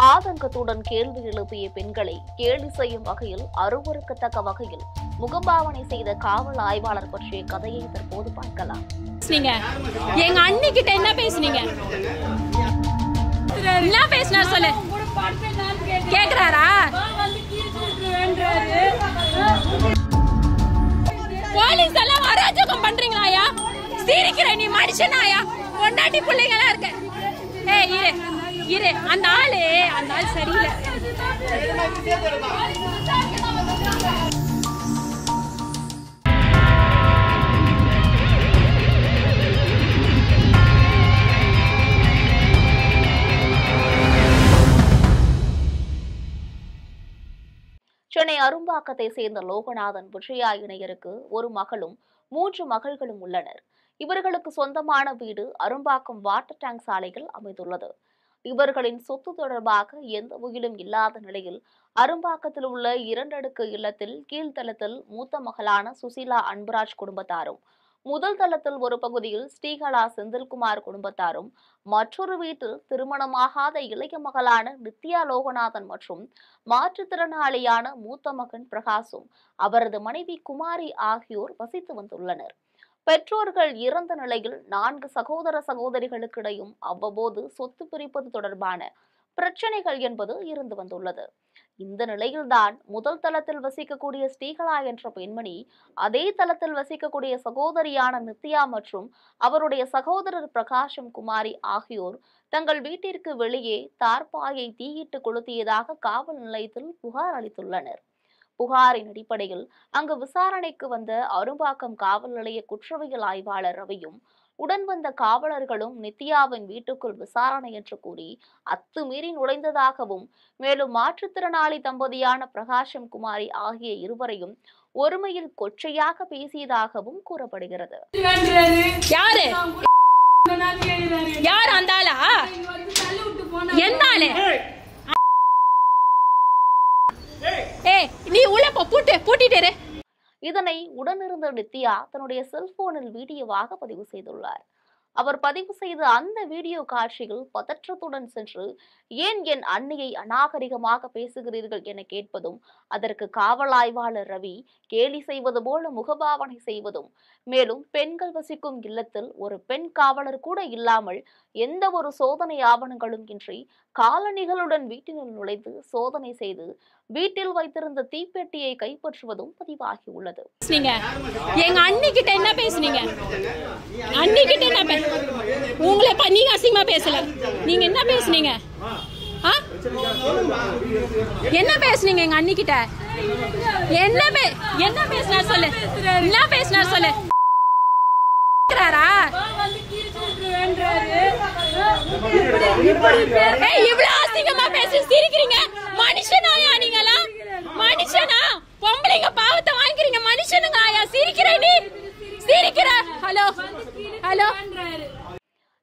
ஆதங்கத்துடன் கேள்வி எழுப்பிய பெண்களை கேலி செய்யும் வகையில் அருவருக்கத்தக்க வகையில் முகபாவனை செய்த காவல் ஆய்வாளர் பற்றிய கதையை தற்போது பார்க்கலாம். எங்க அண்ணி கிட்ட என்ன பேசுனீங்க? என்ன பேசினார் சொல்லு. கேக்குறாரா? போலீஸ் எல்லாம் அராஜகம் பண்றீங்களாயா? சிரிக்கிற நீ மனுஷனாயா? பொண்டாட்டி பிள்ளைங்களா இருக்க. ஏய் இரு அந்த ஆள் சரியில்லை. சென்னை அரும்பாக்கத்தை சேர்ந்த லோகநாதன் விஜயா இணையருக்கு ஒரு மகளும் 3 மகள்களும் உள்ளனர். இவர்களுக்கு சொந்தமான வீடு அரும்பாக்கம் வாட்டர் டேங்க் சாலையில் அமைந்துள்ளது. இவர்களின் சொத்து தொடர்பாக எந்த உயிலும் இல்லாத நிலையில் அரும்பாக்கத்தில் உள்ள 2 அடுக்கு இல்லத்தில் கீழ்த்தளத்தில் மூத்த மகளான சுசீலா அன்பராஜ் குடும்பத்தாரும், முதல் தளத்தில் ஒரு பகுதியில் ஸ்ரீகலா செந்தில்குமார் குடும்பத்தாரும், மற்றொரு வீட்டில் திருமணமாகாத இளைய மகளான நித்யா லோகநாதன் மற்றும் மாற்றுத்திறனாளியான மூத்த மகன் பிரகாசும் அவரது மனைவி குமாரி ஆகியோர் வசித்து வந்துள்ளனர். பெற்றோர்கள் இறந்த நிலையில் 4 சகோதர சகோதரிகளுக்கிடையும் அவ்வப்போது சொத்து பிரிப்பது தொடர்பான பிரச்சனைகள் என்பது இருந்து வந்துள்ளது. இந்த நிலையில்தான் முதல் தளத்தில் வசிக்கக்கூடிய ஸ்ரீகலா என்ற பெண்மணி அதே தளத்தில் வசிக்கக்கூடிய சகோதரியான நித்யா மற்றும் அவருடைய சகோதரர் பிரகாஷம் குமாரி ஆகியோர் தங்கள் வீட்டிற்கு வெளியே தார்பாயை தீயிட்டு கொளுத்தியதாக காவல் நிலையத்தில் புகார் அளித்துள்ளனர். புகாரின் அடிப்படையில் அங்கு விசாரணைக்கு வந்த அரும்பாக்கம் காவல் நிலைய குற்றவியல் ஆய்வாளர் ரவியும் உடன் வந்த காவலர்களும் நித்யாவின் வீட்டுக்குள் விசாரணை என்று கூறி அத்துமீறி நுழைந்ததாகவும், மேலும் மாற்றுத்திறனாளி தம்பதியான பிரகாஷம் குமாரி ஆகிய இருவரையும் ஒருமையில் கொச்சையாக பேசியதாகவும் கூறப்படுகிறது. நீ உள்ள பூட்டிட்டு. இதனை உடனிருந்த நித்யா தன்னுடைய செல்போனில் வீடியோவாக பதிவு செய்துள்ளார். அவர் பதிவு செய்த அந்த வீடியோ காட்சியில் பதற்றத்துடன் சென்று ஏன் என் அண்ணியை அநாகரிகமாக பேசுகிறீர்கள் என கேட்பதும், அதற்கு காவல் ஆய்வாளர் ரவி கேலி செய்வது போல முகபாவனை செய்வதும், மேலும் பெண்கள் வசிக்கும் இல்லத்தில் ஒரு பெண் காவலர் கூட இல்லாமல் எந்த ஒரு சோதனை ஆவணங்களும் இன்றி காலணிகளுடன் வீட்டினுள் நுழைந்து சோதனை செய்து வீட்டில் வைத்திருந்த தீப்பெட்டியை கைப்பற்றுவதும் பதிவாகியுள்ளது. எங்க அண்ணி கிட்ட என்ன பேசுனீங்க? அண்ணி கிட்ட என்ன உங்களை நீங்க அசிங்கமா பேசல. நீங்க என்ன பேசுனீங்க? என்ன பேசுனீங்க எங்க அண்ணி கிட்ட? என்ன பேசினார் சொல்லு. என்ன பேசினார் சொல்லு. இவ்வளவு அசிங்கமா பேசி சிரிக்கிறீங்க. மனுஷனாயா நீங்களா? மனுஷனா? பொம்பளைங்க பாவத்தை வாங்கிக்கிறீங்க. மனுஷனுங்க ஆயா? சிரிக்கிற நீ சிரிக்கிற. Hello hello.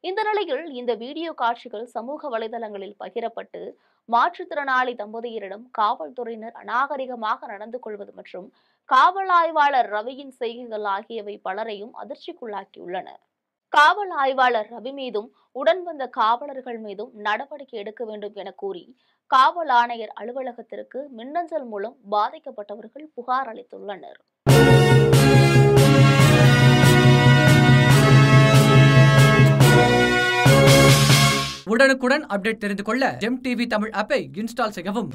இந்த நிலையில் இந்த வீடியோ காட்சிகள் சமூக வலைதளங்களில் பகிரப்பட்டு மாற்றுத்திறனாளி தம்பதியரிடம் காவல்துறையினர் அநாகரிகமாக நடந்து கொள்வது மற்றும் காவல் ஆய்வாளர் ரவியின் செய்கைகள் ஆகியவை பலரையும் அதிர்ச்சிக்குள்ளாக்கியுள்ளன. காவல் ஆய்வாளர் ரவி மீதும் உடன் வந்த காவலர்கள் மீதும் நடவடிக்கை எடுக்க வேண்டும் என கூறி காவல் ஆணையர் அலுவலகத்திற்கு மின்னஞ்சல் மூலம் பாதிக்கப்பட்டவர்கள் புகார் அளித்துள்ளனர். உடனுக்குடன் அப்டேட் தெரிந்து கொள்ள ஜெம் டிவி தமிழ் ஆப்பை இன்ஸ்டால் செய்யவும்.